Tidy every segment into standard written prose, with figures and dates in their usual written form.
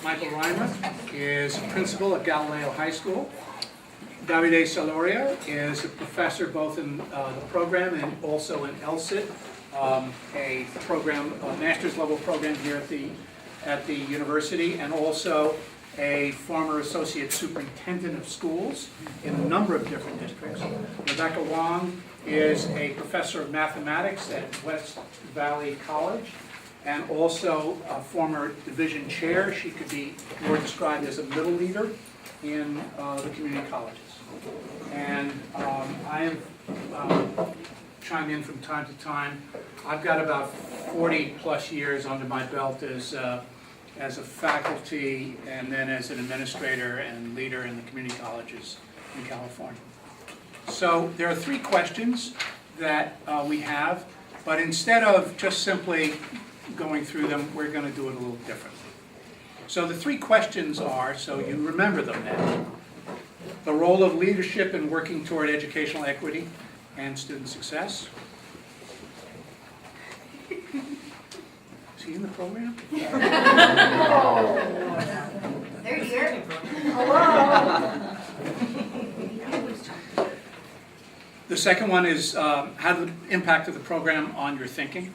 Michael Reimer is principal at Galileo High School. Davide Saloria is a professor both in the program and also in LSIT, a program, a master's level program here at the university, and also a former associate superintendent of schools in a number of different districts. Rebecca Wong is a professor of mathematics at West Valley College, and also a former division chair. She could be more described as a middle leader in the community colleges. And I have chimed in from time to time. I've got about 40 plus years under my belt as a faculty and then as an administrator and leader in the community colleges in California. So there are 3 questions that we have, but instead of just simply going through them, we're going to do it a little differently. So the 3 questions are, so you remember them now: the role of leadership in working toward educational equity and student success. Is he in the program? They're here. Hello. The second one is how the impact of the program on your thinking.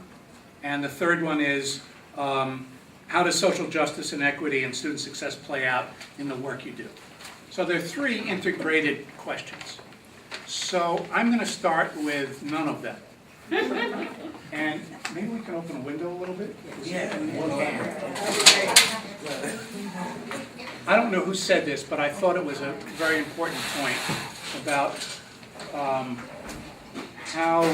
And the third one is how does social justice and equity and student success play out in the work you do? So there are 3 integrated questions. So I'm going to start with none of them. And maybe we can open a window a little bit? Yeah. I don't know who said this, but I thought it was a very important point about how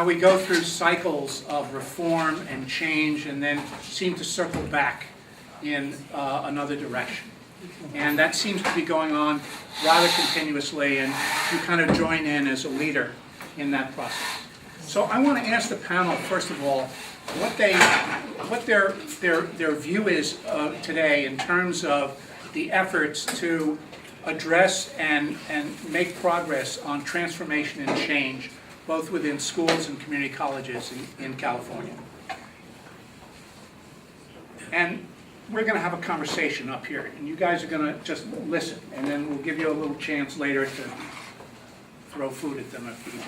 we go through cycles of reform and change and then seem to circle back in another direction. And that seems to be going on rather continuously, and you kind of join in as a leader in that process. So I want to ask the panel, first of all, what their view is today in terms of the efforts to address and make progress on transformation and change, both within schools and community colleges in California. And we're going to have a conversation up here, and you guys are going to just listen, and then we'll give you a little chance later to throw food at them if you.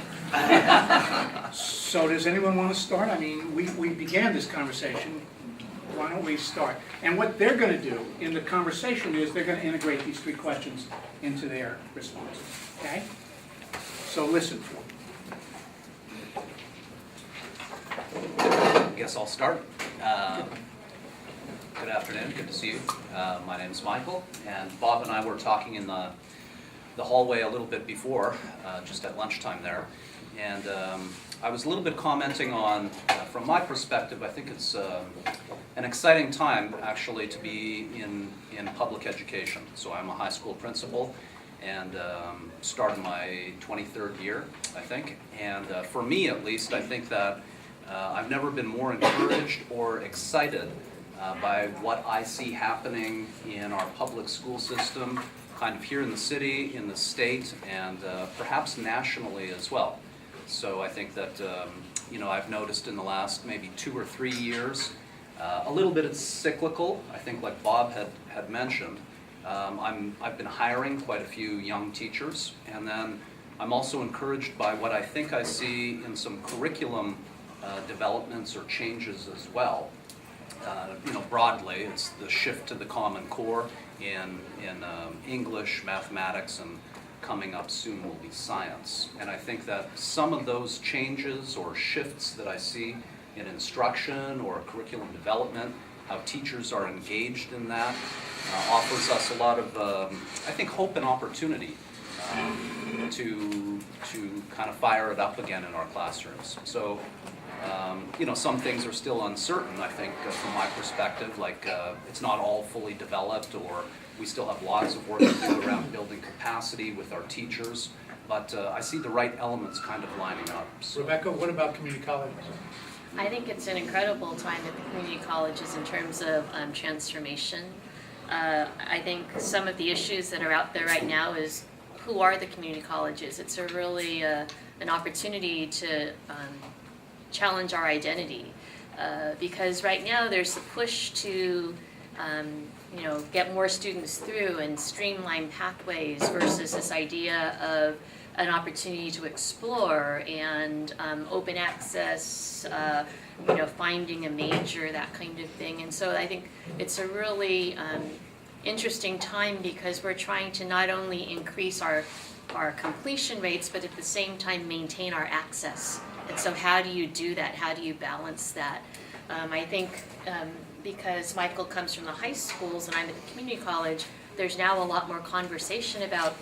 So does anyone want to start? I mean, we began this conversation. Why don't we start? And what they're going to do in the conversation is they're going to integrate these 3 questions into their response. Okay? So listen for them. I guess I'll start. Good afternoon, good to see you. My name is Michael, and Bob and I were talking in the hallway a little bit before, just at lunchtime there, and I was a little bit commenting on, from my perspective, I think it's an exciting time actually to be in public education. So I'm a high school principal and starting my 23rd year, I think, and for me at least, I think that I've never been more encouraged or excited by what I see happening in our public school system, kind of here in the city, in the state, and perhaps nationally as well. So I think that, I've noticed in the last maybe 2 or 3 years, a little bit it's cyclical. I think like Bob had mentioned, I've been hiring quite a few young teachers, and then I'm also encouraged by what I think I see in some curriculum developments or changes as well. Broadly, it's the shift to the Common Core in English, mathematics, and coming up soon will be science. And I think that some of those changes or shifts that I see in instruction or curriculum development, how teachers are engaged in that, offers us a lot of, I think, hope and opportunity to kind of fire it up again in our classrooms. So. Some things are still uncertain, I think, from my perspective, like it's not all fully developed, or we still have lots of work to do around building capacity with our teachers, but I see the right elements kind of lining up. So. Rebecca, what about community colleges? I think it's an incredible time at the community colleges in terms of transformation. I think some of the issues that are out there right now is who are the community colleges? It's a really an opportunity to challenge our identity. Because right now there's a push to get more students through and streamline pathways versus this idea of an opportunity to explore and open access, finding a major, that kind of thing. And so I think it's a really interesting time because we're trying to not only increase our completion rates, but at the same time maintain our access. And so how do you do that? How do you balance that? I think because Michael comes from the high schools and I'm at the community college, there's now a lot more conversation about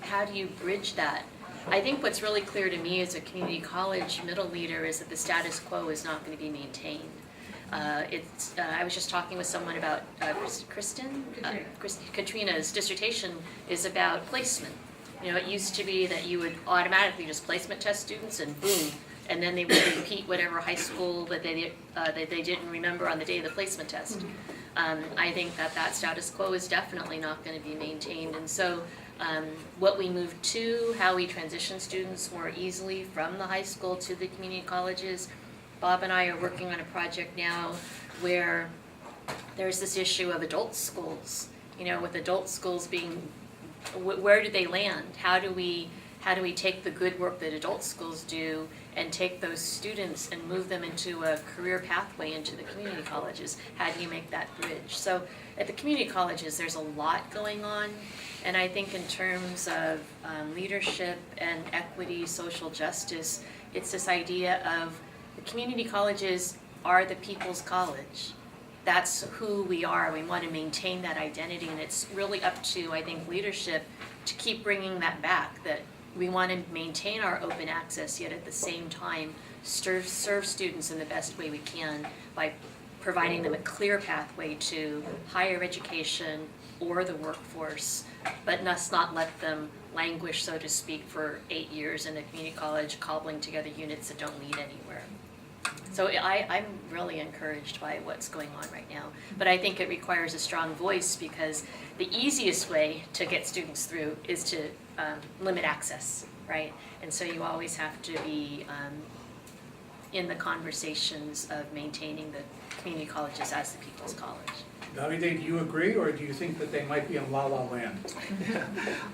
how do you bridge that. I think what's really clear to me as a community college middle leader is that the status quo is not going to be maintained. I was just talking with someone about Katrina's dissertation is about placement. It used to be that you would automatically just placement test students and boom, and then they would repeat whatever high school that they didn't remember on the day of the placement test. I think that status quo is definitely not going to be maintained, and so what we move to, how we transition students more easily from the high school to the community colleges. Bob and I are working on a project now where there's this issue of adult schools, with adult schools being, where do they land? How do we take the good work that adult schools do and take those students and move them into a career pathway into the community colleges? How do you make that bridge? So at the community colleges, there's a lot going on. And I think in terms of leadership and equity, social justice, it's this idea of the community colleges are the people's college. That's who we are. We want to maintain that identity, and it's really up to, I think, leadership to keep bringing that back, that we want to maintain our open access, yet at the same time serve students in the best way we can by providing them a clear pathway to higher education or the workforce, but let's not let them languish, so to speak, for 8 years in a community college, cobbling together units that don't lead anywhere. So I'm really encouraged by what's going on right now. But I think it requires a strong voice because the easiest way to get students through is to limit access, right? And so you always have to be in the conversations of maintaining the community colleges as the people's college. Davide, do you agree, or do you think that they might be in la la land?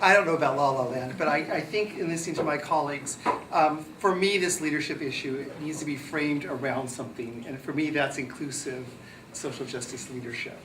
I don't know about la la land, but I think in listening to my colleagues, for me this leadership issue needs to be framed around something, and for me that's inclusive social justice leadership.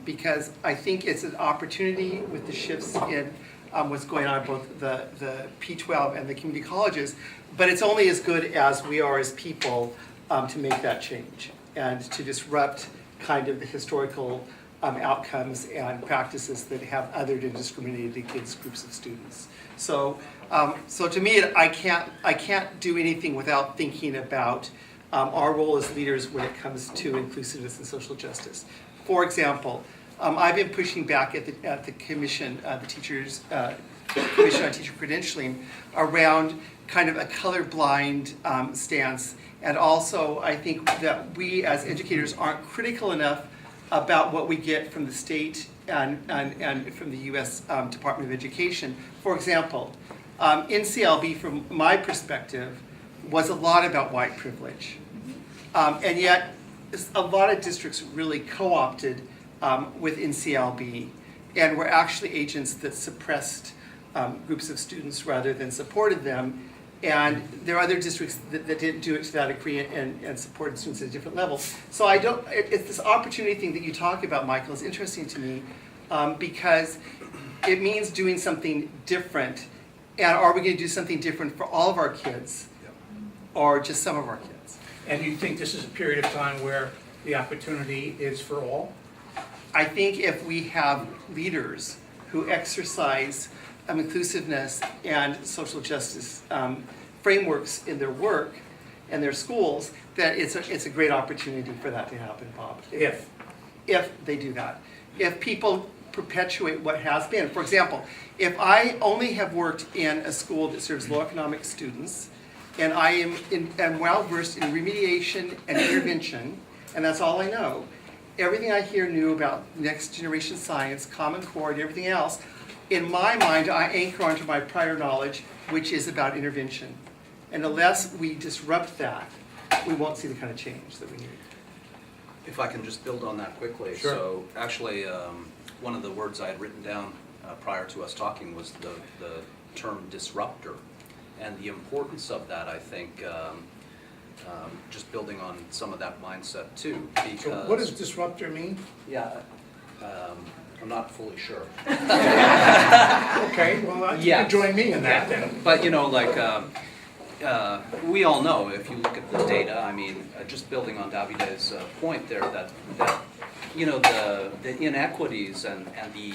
Because I think it's an opportunity with the shifts in what's going on both the P12 and the community colleges, but it's only as good as we are as people to make that change and to disrupt kind of the historical outcomes and practices that have othered and discriminated against groups of students. So to me, I can't do anything without thinking about our role as leaders when it comes to inclusiveness and social justice. For example, I've been pushing back at the commission, the teachers Commission on Teacher Credentialing, around kind of a colorblind stance. And also, I think that we as educators aren't critical enough about what we get from the state and from the U.S. Department of Education. For example, NCLB, from my perspective, was a lot about white privilege. And yet, a lot of districts really co-opted with NCLB and were actually agents that suppressed groups of students rather than supported them. And there are other districts that didn't do it to that degree and supported students at a different level. So it's this opportunity thing that you talk about, Michael, is interesting to me because it means doing something different. And are we going to do something different for all of our kids or just some of our kids? And you think this is a period of time where the opportunity is for all? I think if we have leaders who exercise inclusiveness and social justice frameworks in their work and their schools, that it's a great opportunity for that to happen, Bob. If they do that. If people perpetuate what has been. For example, if I only have worked in a school that serves low economic students, and I am well versed in remediation and intervention, and that's all I know, everything I hear new about next generation science, Common Core, and everything else, in my mind, I anchor onto my prior knowledge, which is about intervention. And unless we disrupt that, we won't see the kind of change that we need. If I can just build on that quickly. Sure. So actually, one of the words I had written down prior to us talking was the term disruptor. And the importance of that, I think, just building on some of that mindset too, because... So what does disruptor mean? Yeah, I'm not fully sure. Okay, well, you Yeah. can join me in that then. But you know, like, we all know, if you look at the data, I mean, just building on Davide's point there, that you know, the inequities and the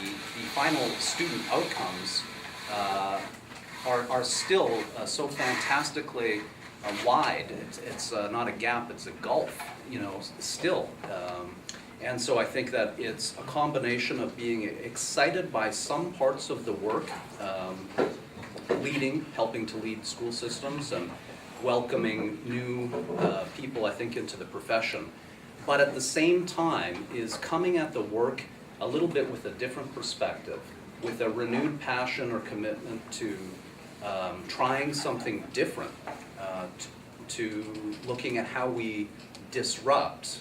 final student outcomes are still so fantastically wide. It's not a gap, it's a gulf, you know, still. And so I think that it's a combination of being excited by some parts of the work, helping to lead school systems and welcoming new people, I think, into the profession. But at the same time is coming at the work a little bit with a different perspective, with a renewed passion or commitment to trying something different, to looking at how we disrupt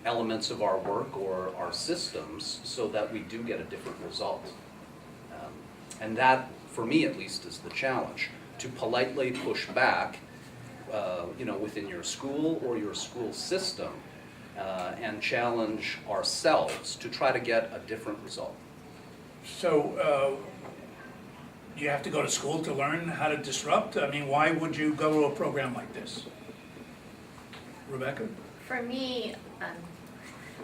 elements of our work or our systems so that we do get a different result. And that, for me at least, is the challenge, to politely push back, you know, within your school or your school system, and challenge ourselves to try to get a different result. So, you have to go to school to learn how to disrupt? I mean, why would you go to a program like this? Rebecca? For me,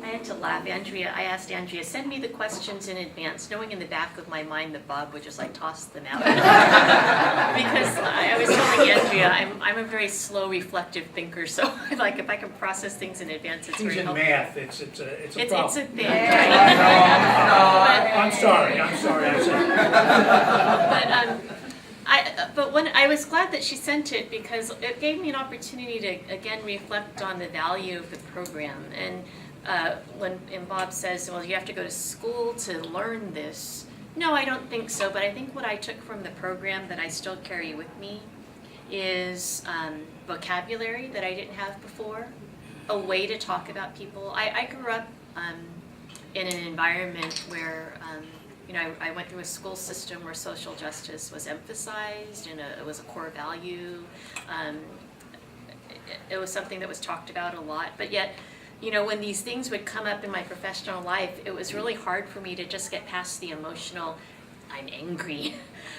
I had to laugh. I asked Andrea, send me the questions in advance, knowing in the back of my mind that Bob would just like toss them out. Because I was telling Andrea, I'm a very slow, reflective thinker, so like if I can process things in advance, it's Things very in helpful. math, it's a problem. It's a thing, No, right? I'm sorry, I said. But when I was glad that she sent it because it gave me an opportunity to again reflect on the value of the program. And when Bob says, well, you have to go to school to learn this. No, I don't think so. But I think what I took from the program that I still carry with me is vocabulary that I didn't have before, a way to talk about people. I grew up in an environment where you know, I went through a school system where social justice was emphasized and it was a core value. It was something that was talked about a lot, but yet, you know, when these things would come up in my professional life, it was really hard for me to just get past the emotional, I'm angry,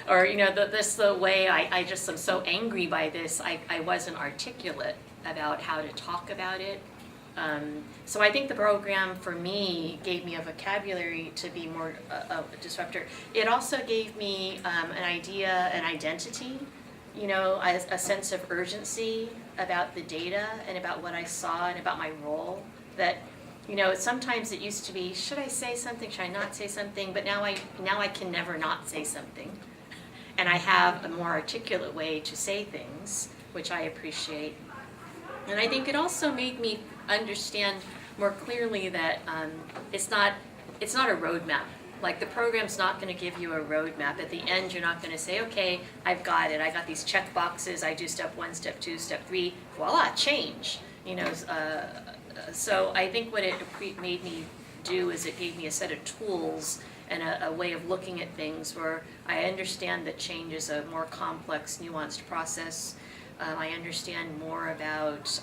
or, you know, the way I just am so angry by this, I wasn't articulate about how to talk about it. So I think the program for me gave me a vocabulary to be more a disruptor. It also gave me an idea, an identity, you know, a sense of urgency about the data and about what I saw and about my role. That, you know, sometimes it used to be, should I say something, should I not say something? But now I can never not say something. And I have a more articulate way to say things, which I appreciate. And I think it also made me understand more clearly that it's not a roadmap. Like the program's not going to give you a roadmap. At the end, you're not going to say, okay, I've got it. I got these check boxes. I do step 1, step 2, step 3. Voila, change. You know, so I think what it made me do is it gave me a set of tools and a way of looking at things where I understand that change is a more complex, nuanced process. I understand more about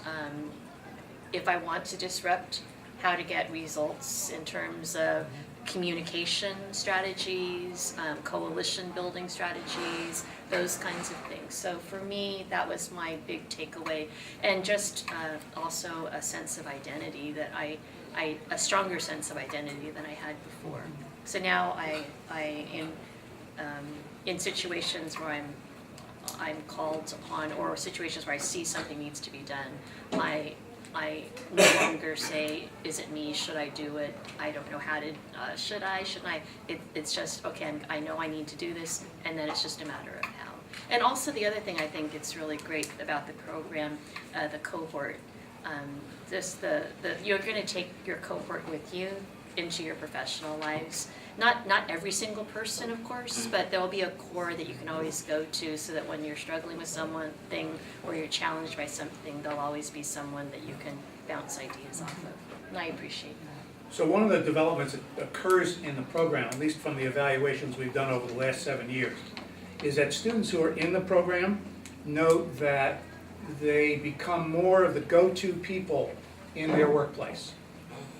if I want to disrupt, how to get results in terms of communication strategies, coalition building strategies, those kinds of things. So for me, that was my big takeaway. And just also a sense of identity that a stronger sense of identity than I had before. So now in situations where I'm called upon, or situations where I see something needs to be done, I no longer say, is it me, should I do it, I don't know how to, should I, shouldn't I? It's just, okay, I know I need to do this, and then it's just a matter of how. And also the other thing I think it's really great about the program, the cohort, you're gonna take your cohort with you into your professional lives. Not every single person, of course, but there'll be a core that you can always go to so that when you're struggling with something or you're challenged by something, there'll always be someone that you can bounce ideas off of. And I appreciate that. So one of the developments that occurs in the program, at least from the evaluations we've done over the last 7 years, is that students who are in the program note that they become more of the go-to people in their workplace.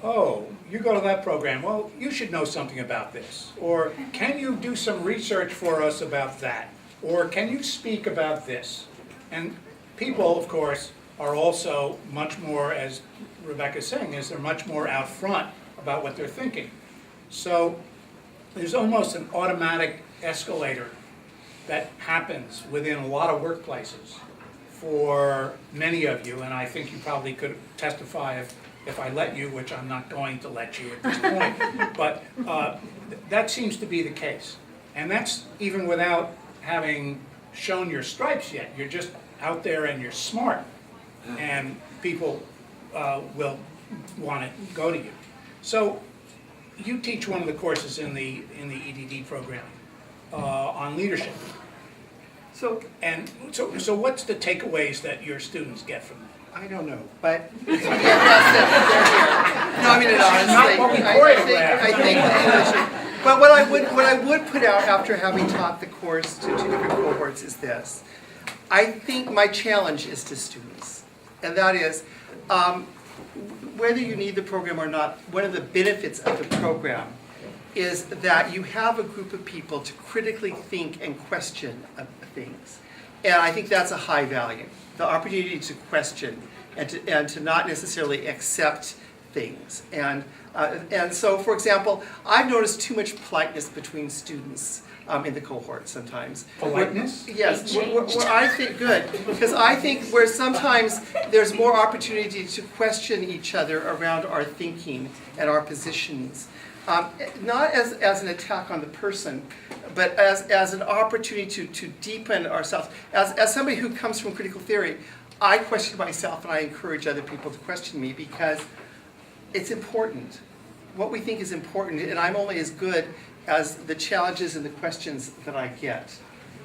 Oh, you go to that program, well, you should know something about this. Or can you do some research for us about that? Or can you speak about this? And people, of course, are also much more, as Rebecca's saying, is they're much more out front about what they're thinking. So there's almost an automatic escalator that happens within a lot of workplaces for many of you, and I think you probably could testify if I let you, which I'm not going to let you at this point, but that seems to be the case. And that's even without having shown your stripes yet. You're just out there and you're smart, and people will want to go to you. So you teach one of the courses in the EDD program on leadership. So what's the takeaways that your students get from that? I don't know, but yeah, that's it. No, I mean it honestly. Not what we I think English. But what I would put out after having taught the course to 2 different cohorts is this. I think my challenge is to students, and that is whether you need the program or not. One of the benefits of the program is that you have a group of people to critically think and question things, and I think that's a high value. The opportunity to question and to not necessarily accept things. And so, for example, I've noticed too much politeness between students in the cohort sometimes. Politeness? Yes, They changed. where I think, good, because I think where sometimes there's more opportunity to question each other around our thinking and our positions. Not as an attack on the person, but as an opportunity to deepen ourselves. As somebody who comes from critical theory, I question myself and I encourage other people to question me because it's important. What we think is important, and I'm only as good as the challenges and the questions that I get.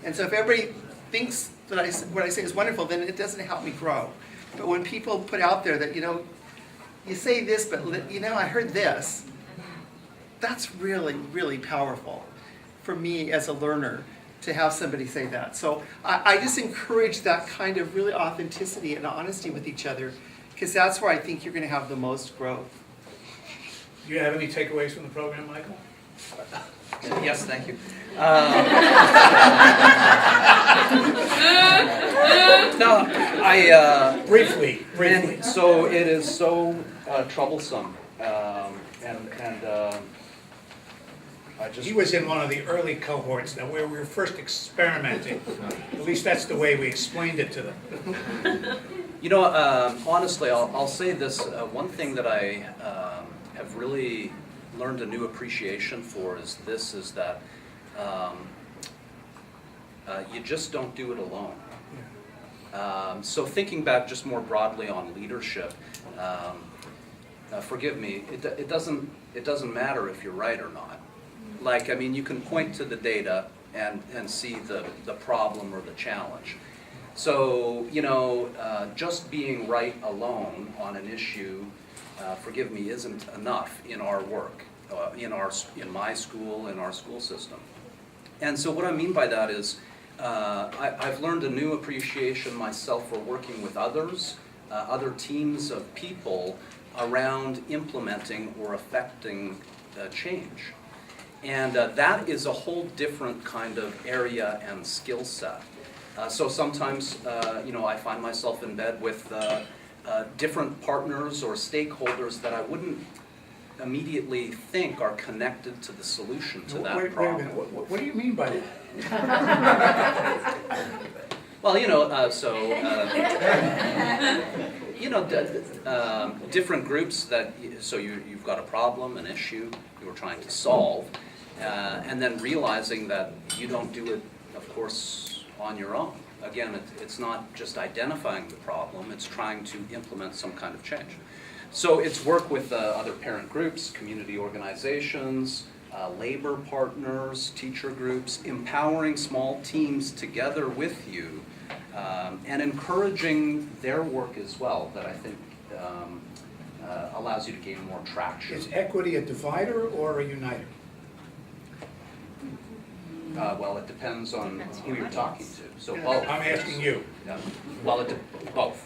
And so if everybody thinks that what I say is wonderful, then it doesn't help me grow. But when people put out there that, you say this, but I heard this, that's really, really powerful for me as a learner to have somebody say that. So I just encourage that kind of really authenticity and honesty with each other, because that's where I think you're going to have the most growth. Do you have any takeaways from the program, Michael? Yes, thank you. No, Briefly. and so it is so troublesome, and I just. He was in one of the early cohorts that where we were first experimenting. At least that's the way we explained it to them. Honestly, I'll say this. One thing that I have really learned a new appreciation for is that you just don't do it alone. So thinking back just more broadly on leadership, forgive me, it doesn't matter if you're right or not. You can point to the data and see the problem or the challenge. So, just being right alone on an issue, forgive me, isn't enough in our work, in my school, in our school system. And so what I mean by that is, I've learned a new appreciation myself for working with others, other teams of people around implementing or affecting change. And that is a whole different kind of area and skill set. So sometimes, I find myself in bed with different partners or stakeholders that I wouldn't immediately think are connected to the solution to that Wait a problem. minute, what do you mean by that? Well, different groups that, so you've got a problem, an issue you're trying to solve, and then realizing that you don't do it, of course, on your own. Again, it's not just identifying the problem, it's trying to implement some kind of change. So it's work with other parent groups, community organizations, labor partners, teacher groups, empowering small teams together with you, and encouraging their work as well, that I think allows you to gain more traction. Is equity a divider or a uniter? Well, it depends on Depends who you're on talking audience. to, so Yeah. both. I'm asking you. Yeah. Well, both,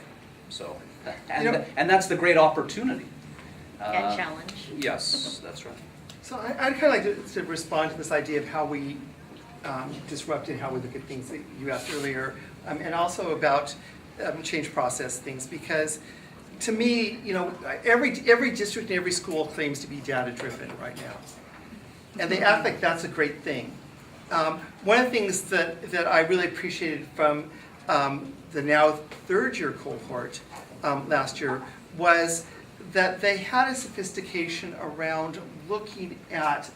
so, You know- and that's the great opportunity. And challenge. Yes, that's right. So I'd kind of like to respond to this idea of how we disrupt and how we look at things that you asked earlier, and also about change process things, because to me, you know, every district and every school claims to be data-driven right now. And they act like that's a great thing. One of the things that I really appreciated from the now third-year cohort last year was that they had a sophistication around looking at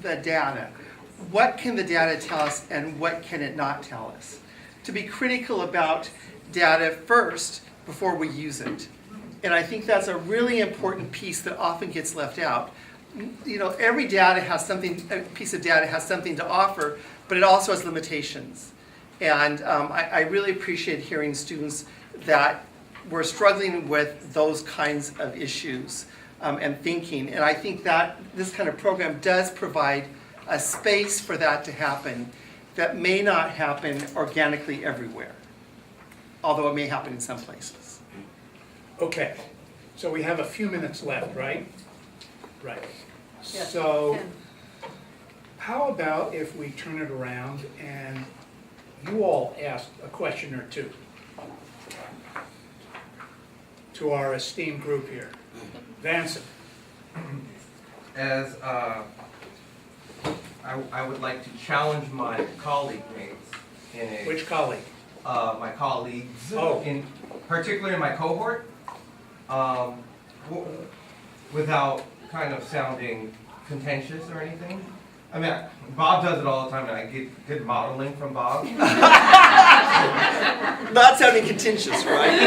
the data. What can the data tell us and what can it not tell us? To be critical about data first before we use it. And I think that's a really important piece that often gets left out. You know, every data has something, a piece of data has something to offer, but it also has limitations. And I really appreciate hearing students that were struggling with those kinds of issues and thinking. And I think that this kind of program does provide a space for that to happen that may not happen organically everywhere, although it may happen in some places. Okay, so we have a few minutes left, right? Right. Yes. So, how about if we turn it around and you all ask a question or two to our esteemed group here? Vanson, As I would like to challenge my colleague mates in a which colleague? my colleagues Oh. in particularly in my cohort, without kind of sounding contentious or anything. I mean, Bob does it all the time, and I get good modeling from Bob. Not sounding contentious, right?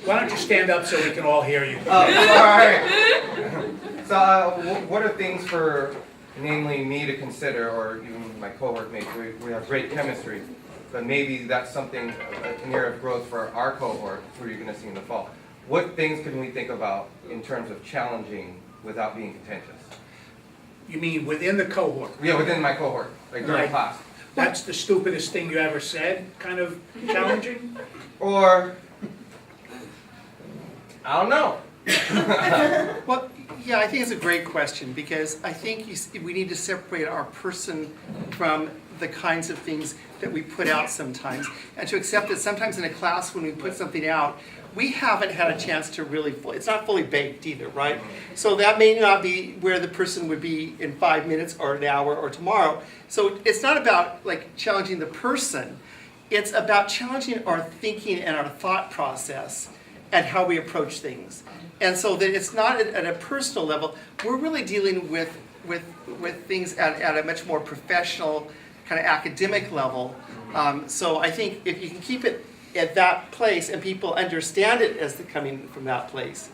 Why don't you stand up so we can all hear you? All right. So, what are things for, namely, me to consider, or even my cohort mates? We have great chemistry, but maybe that's something, an area of growth for our cohort, who you're going to see in the fall. What things can we think about in terms of challenging without being contentious? You mean within the cohort? Yeah, within my cohort, like during Right. class. That's the stupidest thing you ever said, kind of challenging? Or, I don't know. Well, yeah, I think it's a great question, because I think we need to separate our person from the kinds of things that we put out sometimes, and to accept that sometimes in a class when we put something out, we haven't had a chance to really, it's not fully baked either, right? So that may not be where the person would be in 5 minutes or an hour or tomorrow. So it's not about like challenging the person, it's about challenging our thinking and our thought process and how we approach things. And so that it's not at a personal level, we're really dealing with things at a much more professional, kind of academic level. So I think if you can keep it at that place and people understand it as coming from that place,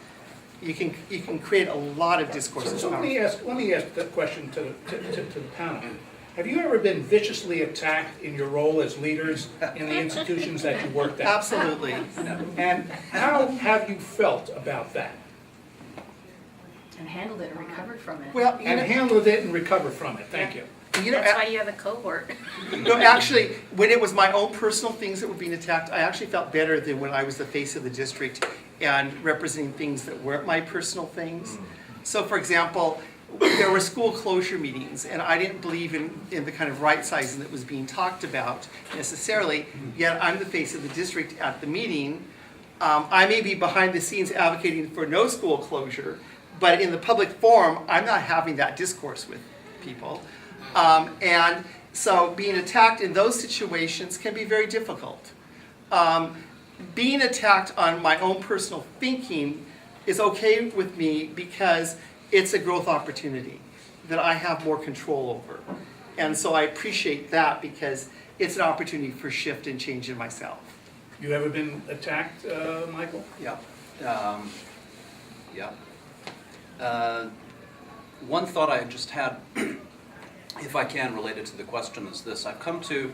you can create a lot of discourses. So let me ask the question to the panel. Have you ever been viciously attacked in your role as leaders in the institutions that you worked at? Absolutely. And how have you felt about that? And handled it and recovered from it. Well, you And know, handled it and recovered from it, thank you. That's why you have a cohort. no, actually, when it was my own personal things that were being attacked, I actually felt better than when I was the face of the district and representing things that weren't my personal things. So for example, there were school closure meetings, and I didn't believe in the kind of right sizing that was being talked about necessarily, yet I'm the face of the district at the meeting. I may be behind the scenes advocating for no school closure, but in the public forum, I'm not having that discourse with people. And so being attacked in those situations can be very difficult. Being attacked on my own personal thinking is okay with me because it's a growth opportunity that I have more control over. And so I appreciate that because it's an opportunity for shift and change in myself. You ever been attacked, Michael? Yeah. Yeah. One thought I just had, if I can, related to the question is this. I've come to,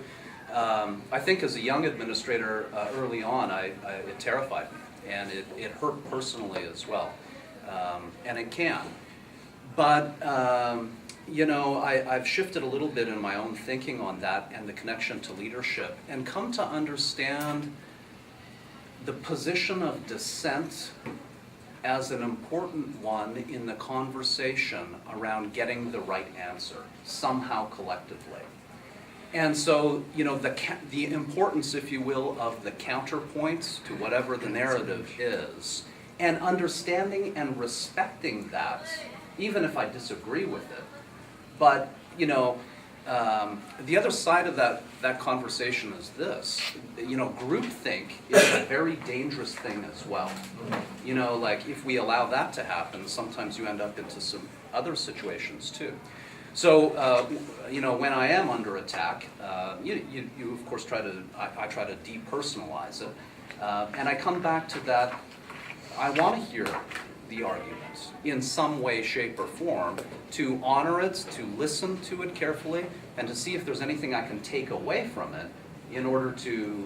I think as a young administrator early on, it terrified me, and it hurt personally as well, and it can. But, you know, I've shifted a little bit in my own thinking on that and the connection to leadership, and come to understand the position of dissent as an important one in the conversation around getting the right answer, somehow collectively. And so, you know, the importance, if you will, of the counterpoints to whatever the narrative is, and understanding and respecting that, even if I disagree with it. But, you know, the other side of that conversation is this. You know, groupthink is a very dangerous thing as well. You know, like if we allow that to happen, sometimes you end up into some other situations too. So, you know, when I am under attack, you of course I try to depersonalize it. And I come back to that, I want to hear the arguments in some way, shape, or form, to honor it, to listen to it carefully, and to see if there's anything I can take away from it in order to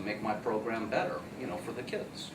make my program better, you know, for the kids.